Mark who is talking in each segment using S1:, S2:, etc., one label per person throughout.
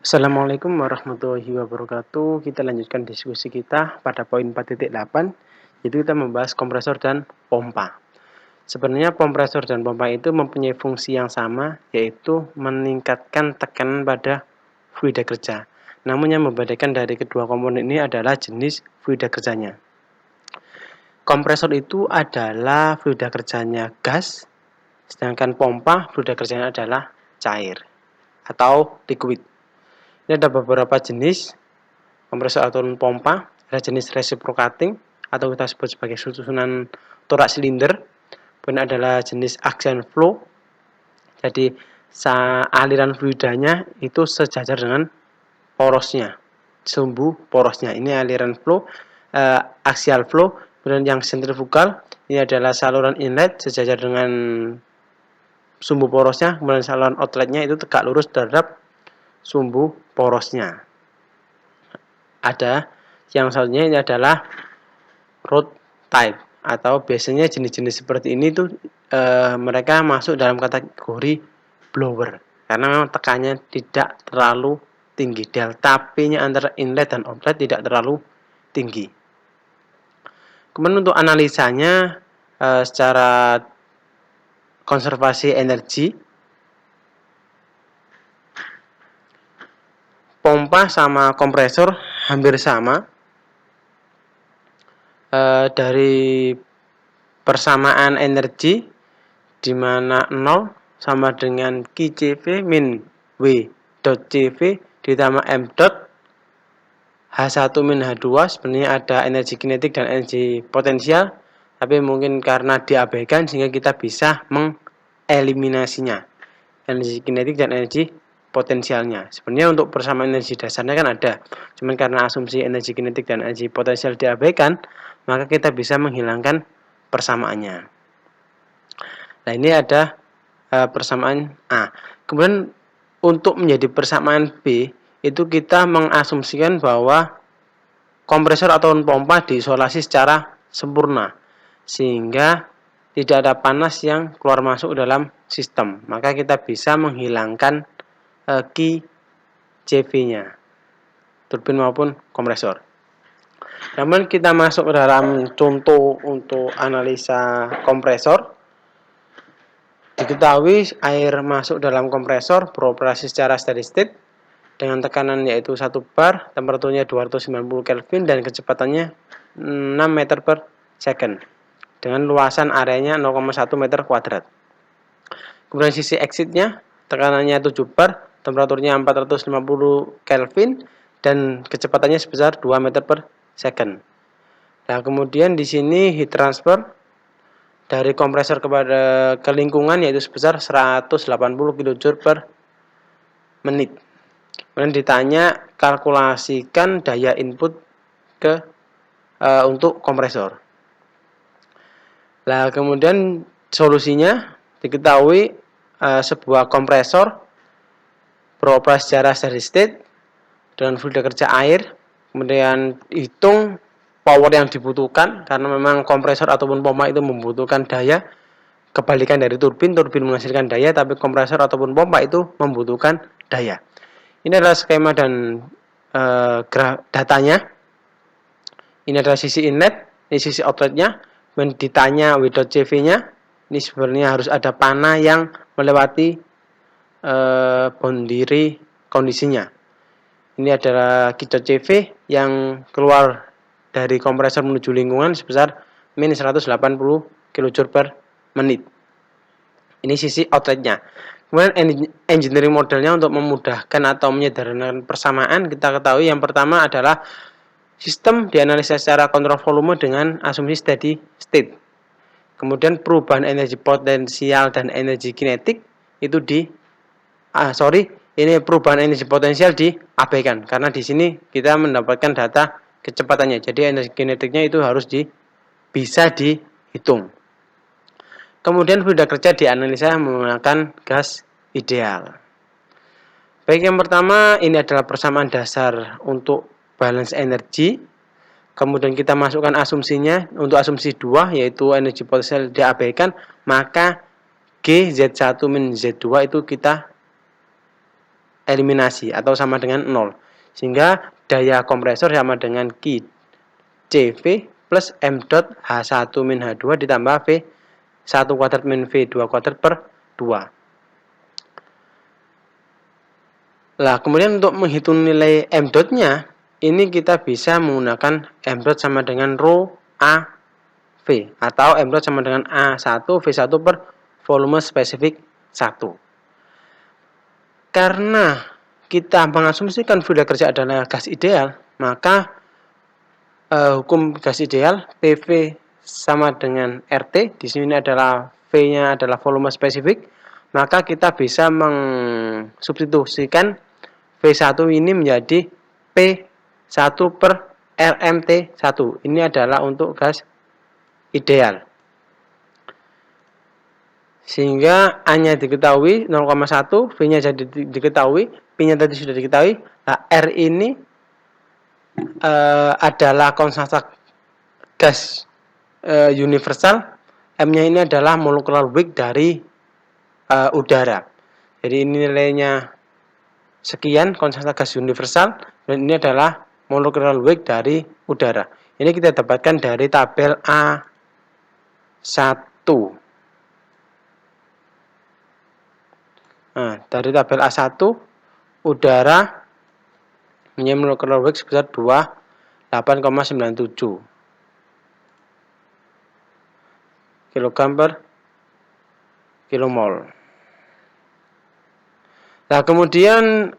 S1: Assalamualaikum warahmatullahi wabarakatuh. Kita lanjutkan diskusi kita pada poin 4.8, yaitu kita membahas kompresor dan pompa. Sebenarnya kompresor dan pompa itu mempunyai fungsi yang sama, yaitu meningkatkan tekanan pada fluida kerja. Namun yang membedakan dari kedua komponen ini adalah jenis fluida kerjanya. Kompresor itu adalah fluida kerjanya gas, sedangkan pompa fluida kerjanya adalah cair atau liquid. Ini ada beberapa jenis kompresor atau pompa. Ada jenis reciprocating atau kita sebut sebagai susunan torak silinder. Kemudian adalah jenis axial flow. Jadi aliran fluidanya itu sejajar dengan porosnya, sumbu porosnya. Ini aliran flow, axial flow. Kemudian yang sentrifugal ini adalah saluran inlet sejajar dengan sumbu porosnya. Kemudian saluran outletnya itu tegak lurus terhadap sumbu porosnya. Ada yang selanjutnya ini adalah rod type, atau biasanya jenis-jenis seperti ini tuh mereka masuk dalam kategori blower karena memang tekanannya tidak terlalu tinggi. Delta P-nya antara inlet dan outlet tidak terlalu tinggi. Kemudian untuk analisanya secara konservasi energi, pompa sama kompresor hampir sama. Dari persamaan energi di mana 0 sama dengan QCV min W dot CV ditambah M dot H1 min H2. Sebenarnya ada energi kinetik dan energi potensial, tapi mungkin karena diabaikan sehingga kita bisa mengeliminasinya, energi kinetik dan energi potensialnya. Sebenarnya untuk persamaan energi dasarnya kan ada, cuman karena asumsi energi kinetik dan energi potensial diabaikan, maka kita bisa menghilangkan persamaannya. Nah, ini ada persamaan A. Kemudian untuk menjadi persamaan B, itu kita mengasumsikan bahwa kompresor atau pompa diisolasi secara sempurna, sehingga tidak ada panas yang keluar masuk dalam sistem. Maka kita bisa menghilangkan QCV-nya, turbin maupun kompresor. Namun kita masuk ke dalam contoh untuk analisa kompresor. Diketahui air masuk dalam kompresor beroperasi secara steady state dengan tekanan yaitu 1 bar, temperaturnya 290 Kelvin dan kecepatannya 6 meter per second dengan luasan areanya 0,1 meter kuadrat. Kemudian sisi exitnya tekanannya 7 bar, temperaturnya 450 Kelvin dan kecepatannya sebesar 2 meter per second. Nah, kemudian di sini heat transfer dari kompresor ke lingkungan yaitu sebesar 180 kJ per menit. Kemudian ditanya kalkulasikan daya input untuk kompresor. Nah, kemudian solusinya diketahui sebuah kompresor beroperasi secara steady state dengan fluida kerja air. Kemudian hitung power yang dibutuhkan karena memang kompresor ataupun pompa itu membutuhkan daya. Kebalikan dari turbin menghasilkan daya, tapi kompresor ataupun pompa itu membutuhkan daya. Ini adalah skema dan datanya. Ini adalah sisi inlet, ini sisi outletnya. Dan ditanya W.CV-nya, ini sebenarnya harus ada panah yang melewati boundary kondisinya. Ini adalah QCV yang keluar dari kompresor menuju lingkungan sebesar min 180 kJ per menit. Ini sisi outletnya. Kemudian engineering modelnya untuk memudahkan atau menyederhanakan persamaan, kita ketahui yang pertama adalah sistem dianalisa secara kontrol volume dengan asumsi steady state. Kemudian perubahan energi potensial dan energi kinetik itu perubahan energi potensial diabaikan karena di sini kita mendapatkan data kecepatannya. Jadi energi kinetiknya itu harus bisa dihitung. Kemudian fluida kerja dianalisa menggunakan gas ideal. Baik, yang pertama ini adalah persamaan dasar untuk balance energi. Kemudian kita masukkan asumsinya. Untuk asumsi 2 yaitu energi potensial diabaikan, maka G Z1 min Z2 itu kita eliminasi atau sama dengan 0. Sehingga daya kompresor sama dengan Q CV plus M dot H1 min H2 ditambah V1 kuadrat min V2 kuadrat per 2. Nah, kemudian untuk menghitung nilai M dot-nya, ini kita bisa menggunakan M dot sama dengan rho A V atau M dot sama dengan A1 V1 per volume spesifik 1. Karena kita mengasumsikan fluida kerja adalah gas ideal, maka hukum gas ideal PV sama dengan RT, di sini adalah V-nya adalah volume spesifik, maka kita bisa mensubstitusikan V1 ini menjadi P1 per RMT1. Ini adalah untuk gas ideal. Sehingga A-nya diketahui 0,1, V-nya jadi diketahui, P-nya tadi sudah diketahui. Nah, R ini adalah konsentrasi gas universal, M-nya ini adalah molecular weight dari udara. Jadi ini nilainya sekian konsentrasi gas universal, dan ini adalah molecular weight dari udara. Ini kita dapatkan dari tabel A1. Nah, dari tabel A1, udara mempunyai molecular weight sebesar 28,97 kg per kilomol. Nah, kemudian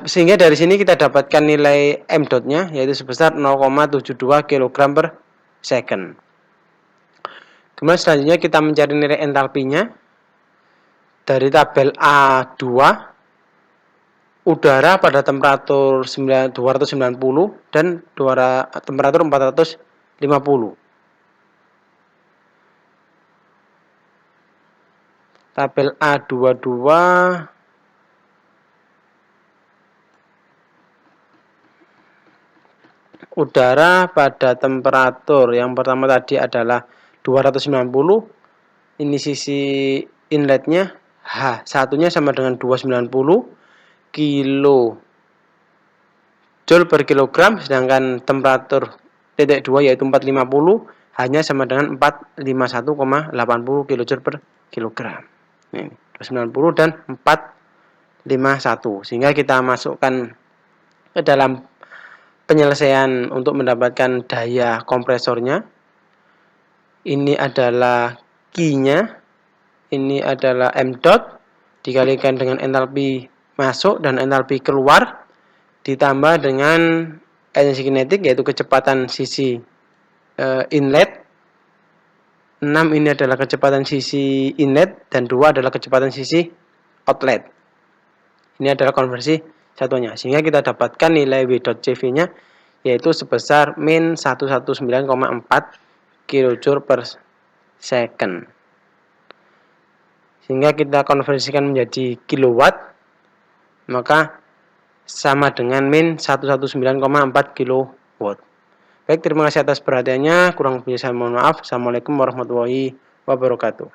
S1: sehingga dari sini kita dapatkan nilai M dot-nya yaitu sebesar 0,72 kg per second. Kemudian selanjutnya kita mencari nilai entalpinya dari tabel A2. Udara pada temperatur 290 dan temperatur 450. Tabel A22 udara pada temperatur yang pertama tadi adalah 290. Ini sisi inletnya, H1-nya sama dengan 290 kilo joule per kilogram, sedangkan temperatur titik 2 yaitu 450 hanya sama dengan 451,80 kJ per kilogram. Ini 290 dan 451. Sehingga kita masukkan ke dalam penyelesaian untuk mendapatkan daya kompresornya. Ini adalah Q-nya, ini adalah M dot dikalikan dengan entalpi masuk dan entalpi keluar ditambah dengan energi kinetik yaitu kecepatan sisi inlet. 6 ini adalah kecepatan sisi inlet dan 2 adalah kecepatan sisi outlet. Ini adalah konversi satunya. Sehingga kita dapatkan nilai W.CV-nya yaitu sebesar min 119,4 kJ per second. Sehingga kita konversikan menjadi kilowatt, maka sama dengan min 119,4 kilowatt. Baik, terima kasih atas perhatiannya. Kurang lebihnya saya mohon maaf. Assalamualaikum warahmatullahi wabarakatuh.